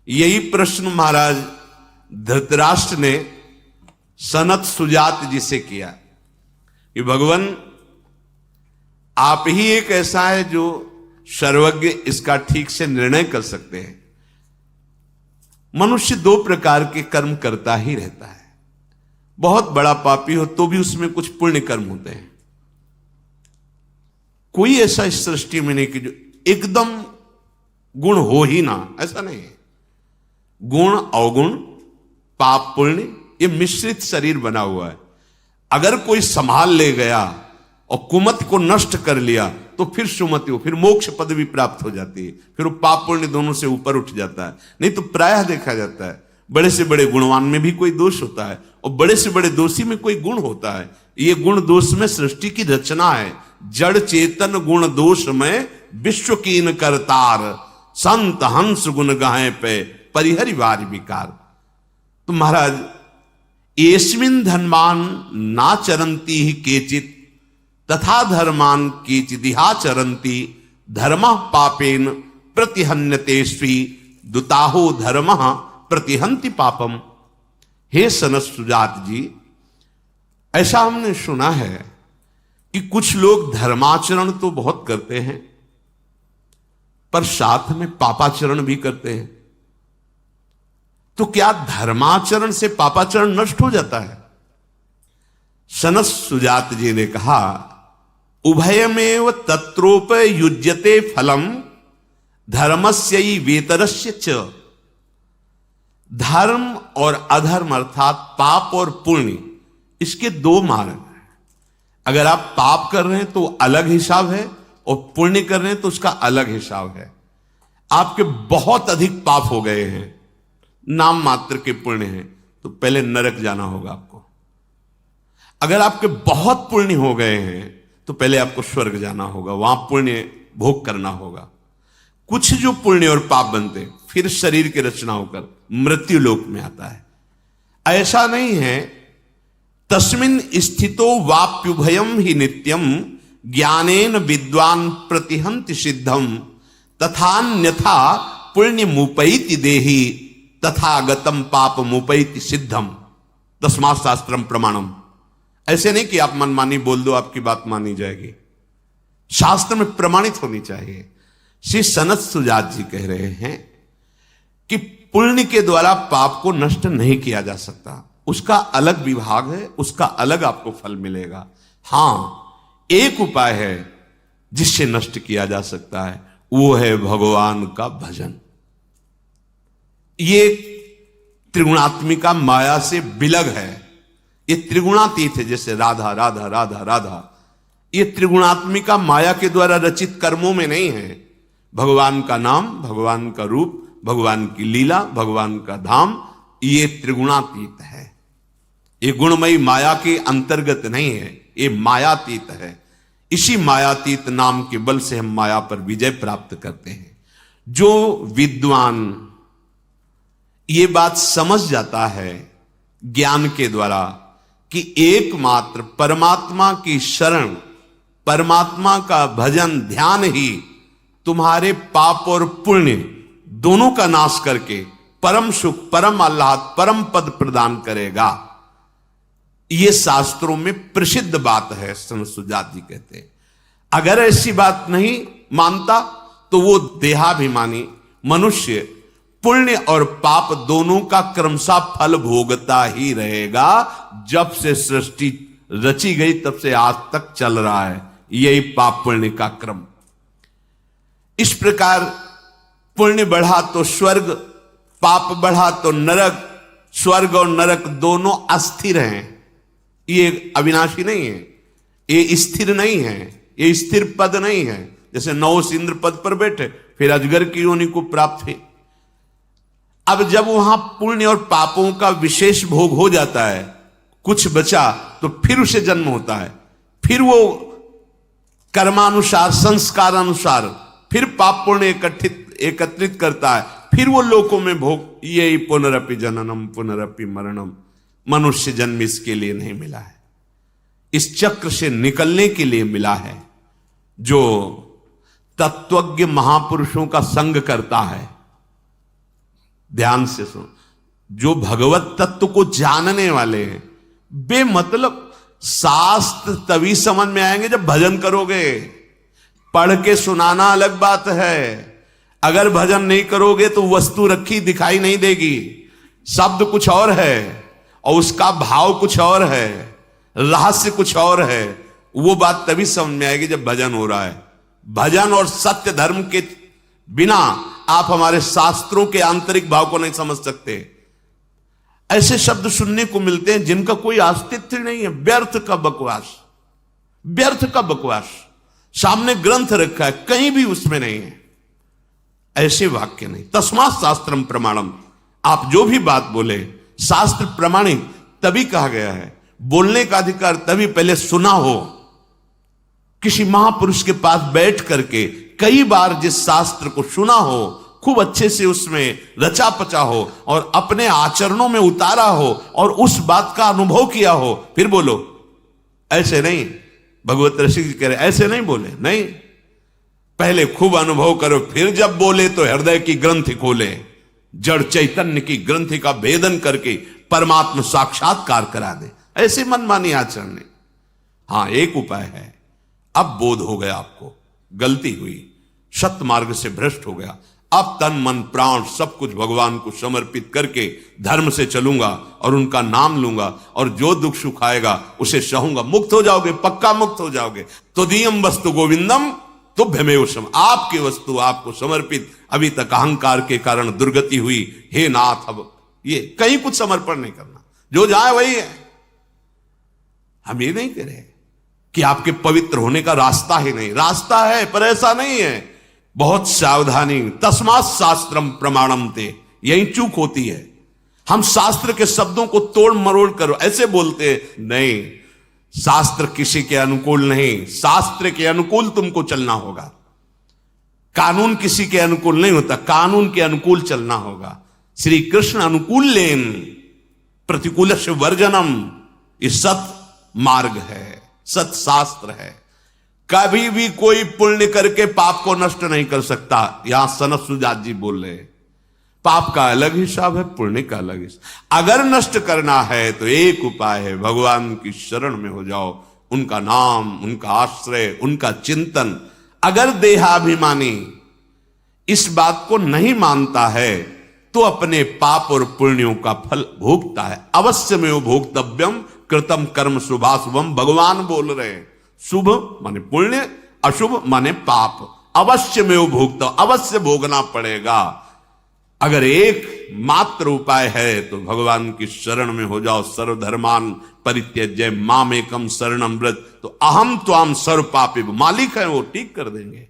यही प्रश्न महाराज धृतराष्ट्र ने सनत सुजात जी से किया कि भगवान आप ही एक ऐसा है जो सर्वज्ञ, इसका ठीक से निर्णय कर सकते हैं। मनुष्य दो प्रकार के कर्म करता ही रहता है। बहुत बड़ा पापी हो तो भी उसमें कुछ पुण्य कर्म होते हैं। कोई ऐसा इस सृष्टि में नहीं कि जो एकदम गुण हो ही ना, ऐसा नहीं है। गुण अवगुण, पाप पुण्य, ये मिश्रित शरीर बना हुआ है। अगर कोई संभाल ले गया और कुमति को नष्ट कर लिया तो फिर सुमति हो, फिर मोक्ष पदवी प्राप्त हो जाती है, फिर वो पाप पुण्य दोनों से ऊपर उठ जाता है। नहीं तो प्रायः देखा जाता है बड़े से बड़े गुणवान में भी कोई दोष होता है और बड़े से बड़े दोषी में कोई गुण होता है। ये गुण दोष में सृष्टि की रचना है। जड़ चेतन गुण दोष में विश्व कीन करतार, संत हंस गुण गाहे पे परिहरि वारि विकार। तो महाराज एस्मिन् धर्मान ना चरंती ही केचित तथा धर्मान केचिदिहा चरंती धर्मः पापेन प्रतिहन्यते स्वी दुताहो धर्मः प्रतिहन्ति पापम। हे सनत सुजात जी, ऐसा हमने सुना है कि कुछ लोग धर्माचरण तो बहुत करते हैं पर साथ में पापाचरण भी करते हैं। तो क्या धर्माचरण से पापाचरण नष्ट हो जाता है? सनत सुजात जी ने कहा, उभयमेव तत्रोपयुज्यते फलम धर्मस्यै वेतरस्य च। धर्म और अधर्म अर्थात पाप और पुण्य, इसके दो मार्ग हैं। अगर आप पाप कर रहे हैं तो अलग हिसाब है और पुण्य कर रहे हैं तो उसका अलग हिसाब है। आपके बहुत अधिक पाप हो गए हैं, नाम मात्र के पुण्य हैं, तो पहले नरक जाना होगा आपको। अगर आपके बहुत पुण्य हो गए हैं तो पहले आपको स्वर्ग जाना होगा, वहां पुण्य भोग करना होगा। कुछ जो पुण्य और पाप बनते फिर शरीर की रचना होकर मृत्यु लोक में आता है। ऐसा नहीं है। तस्मिन् स्थितो वाप्युभयम ही नित्यम ज्ञानेन विद्वान प्रतिहन्ति सिद्धम तथान्यथा पुण्य मुपैति देहि तथागतम पाप मुपैति सिद्धम। तस्मात् शास्त्रम प्रमाणम। ऐसे नहीं कि आप मनमानी बोल दो आपकी बात मानी जाएगी, शास्त्र में प्रमाणित होनी चाहिए। श्री सनत सुजात जी कह रहे हैं कि पुण्य के द्वारा पाप को नष्ट नहीं किया जा सकता, उसका अलग विभाग है, उसका अलग आपको फल मिलेगा। हां, एक उपाय है जिससे नष्ट किया जा सकता है, वो है भगवान का भजन। ये त्रिगुणात्मिका माया से विलग है। ये त्रिगुणातीत है, जैसे राधा राधा राधा राधा। ये त्रिगुणात्मिका माया के द्वारा रचित कर्मों में नहीं है। भगवान का नाम, भगवान का रूप, भगवान की लीला, भगवान का धाम, ये त्रिगुणातीत है। ये गुणमयी माया के अंतर्गत नहीं है, ये मायातीत है। इसी मायातीत नाम के बल से हम माया पर विजय प्राप्त करते हैं। जो विद्वान ये बात समझ जाता है ज्ञान के द्वारा कि एकमात्र परमात्मा की शरण, परमात्मा का भजन ध्यान ही तुम्हारे पाप और पुण्य दोनों का नाश करके परम सुख, परम आह्लाद, परम पद प्रदान करेगा, यह शास्त्रों में प्रसिद्ध बात है। सनत सुजात जी कहते हैं अगर ऐसी बात नहीं मानता तो वो देहाभिमानी मनुष्य पुण्य और पाप दोनों का क्रमशः फल भोगता ही रहेगा। जब से सृष्टि रची गई तब से आज तक चल रहा है यही पाप पुण्य का क्रम। इस प्रकार पुण्य बढ़ा तो स्वर्ग, पाप बढ़ा तो नरक। स्वर्ग और नरक दोनों अस्थिर हैं, ये अविनाशी नहीं है, ये स्थिर नहीं है, ये स्थिर पद नहीं है। जैसे नौस इंद्र पद पर बैठे फिर अजगर की योनि को प्राप्त है। अब जब वहां पुण्य और पापों का विशेष भोग हो जाता है, कुछ बचा तो फिर उसे जन्म होता है, फिर वो कर्मानुसार, संस्कार अनुसार फिर पाप पुण्य एकत्रित करता है, फिर वो लोकों में भोग। यही पुनरपि जननम पुनरपि मरणम। मनुष्य जन्म इसके लिए नहीं मिला है, इस चक्र से निकलने के लिए मिला है। जो तत्वज्ञ महापुरुषों का संग करता है ध्यान से सुन, जो भगवत तत्व को जानने वाले हैं बेमतलब शास्त्र तभी समझ में आएंगे जब भजन करोगे। पढ़ के सुनाना अलग बात है, अगर भजन नहीं करोगे तो वस्तु रखी दिखाई नहीं देगी, शब्द कुछ और है और उसका भाव कुछ और है, रहस्य कुछ और है। वो बात तभी समझ में आएगी जब भजन हो रहा है। भजन और सत्य धर्म के बिना आप हमारे शास्त्रों के आंतरिक भाव को नहीं समझ सकते। ऐसे शब्द सुनने को मिलते हैं जिनका कोई अस्तित्व नहीं है, व्यर्थ का बकवास, व्यर्थ का बकवास। सामने ग्रंथ रखा है, कहीं भी उसमें नहीं है ऐसे वाक्य नहीं। तस्मात् शास्त्रम प्रमाणम, आप जो भी बात बोले शास्त्र प्रमाणित तभी कहा गया है। बोलने का अधिकार तभी पहले सुना हो, किसी महापुरुष के पास बैठ करके कई बार जिस शास्त्र को सुना हो, खूब अच्छे से उसमें रचा पचा हो और अपने आचरणों में उतारा हो और उस बात का अनुभव किया हो, फिर बोलो। ऐसे नहीं, भगवत ऋषि जी कह रहे ऐसे नहीं बोले, नहीं, पहले खूब अनुभव करो, फिर जब बोले तो हृदय की ग्रंथि खोले, जड़ चैतन्य की ग्रंथि का भेदन करके परमात्मा साक्षात्कार करा दे। ऐसे मनमानी आचरण नहीं। हां, एक उपाय है, अब बोध हो गया आपको गलती हुई, सत्य मार्ग से भ्रष्ट हो गया, अब तन मन प्राण सब कुछ भगवान को समर्पित करके धर्म से चलूंगा और उनका नाम लूंगा और जो दुख सुख आएगा उसे सहूंगा। मुक्त हो जाओगे, पक्का मुक्त हो जाओगे। तो दियम वस्तु गोविंदम तुभ्यमेव सम, आपकी वस्तु आपको समर्पित। अभी तक अहंकार के कारण दुर्गति हुई, हे नाथ अब ये कहीं कुछ समर्पण नहीं करना, जो जाए वही है। हम ये नहीं कह रहे कि आपके पवित्र होने का रास्ता ही नहीं, रास्ता है पर ऐसा नहीं है। बहुत सावधानी, तस्मात् शास्त्रम प्रमाणम ते, यही चूक होती है। हम शास्त्र के शब्दों को तोड़ मरोड़ कर ऐसे बोलते नहीं, शास्त्र किसी के अनुकूल नहीं, शास्त्र के अनुकूल तुमको चलना होगा। कानून किसी के अनुकूल नहीं होता, कानून के अनुकूल चलना होगा। श्री कृष्ण अनुकूल लेन प्रतिकूल से वर्जनम, ये सत मार्ग है, सत शास्त्र है। कभी भी कोई पुण्य करके पाप को नष्ट नहीं कर सकता। यहां सनत सुजात जी बोल रहे, पाप का अलग हिसाब है, पुण्य का अलग हिसाब। अगर नष्ट करना है तो एक उपाय है, भगवान की शरण में हो जाओ, उनका नाम, उनका आश्रय, उनका चिंतन। अगर देहाभिमानी इस बात को नहीं मानता है तो अपने पाप और पुण्यों का फल भोगता है। अवश्य में वो भोक्तव्यम कृतम कर्म शुभाशुभम, भगवान बोल रहे हैं। शुभ माने पुण्य, अशुभ माने पाप, अवश्य में वो भोगता, अवश्य भोगना पड़ेगा। अगर एक मात्र उपाय है तो भगवान की शरण में हो जाओ। सर्वधर्मान परित्यज्य मामेकम शरणम व्रज, तो अहम त्वाम सर्व पापी, मालिक है वो, ठीक कर देंगे।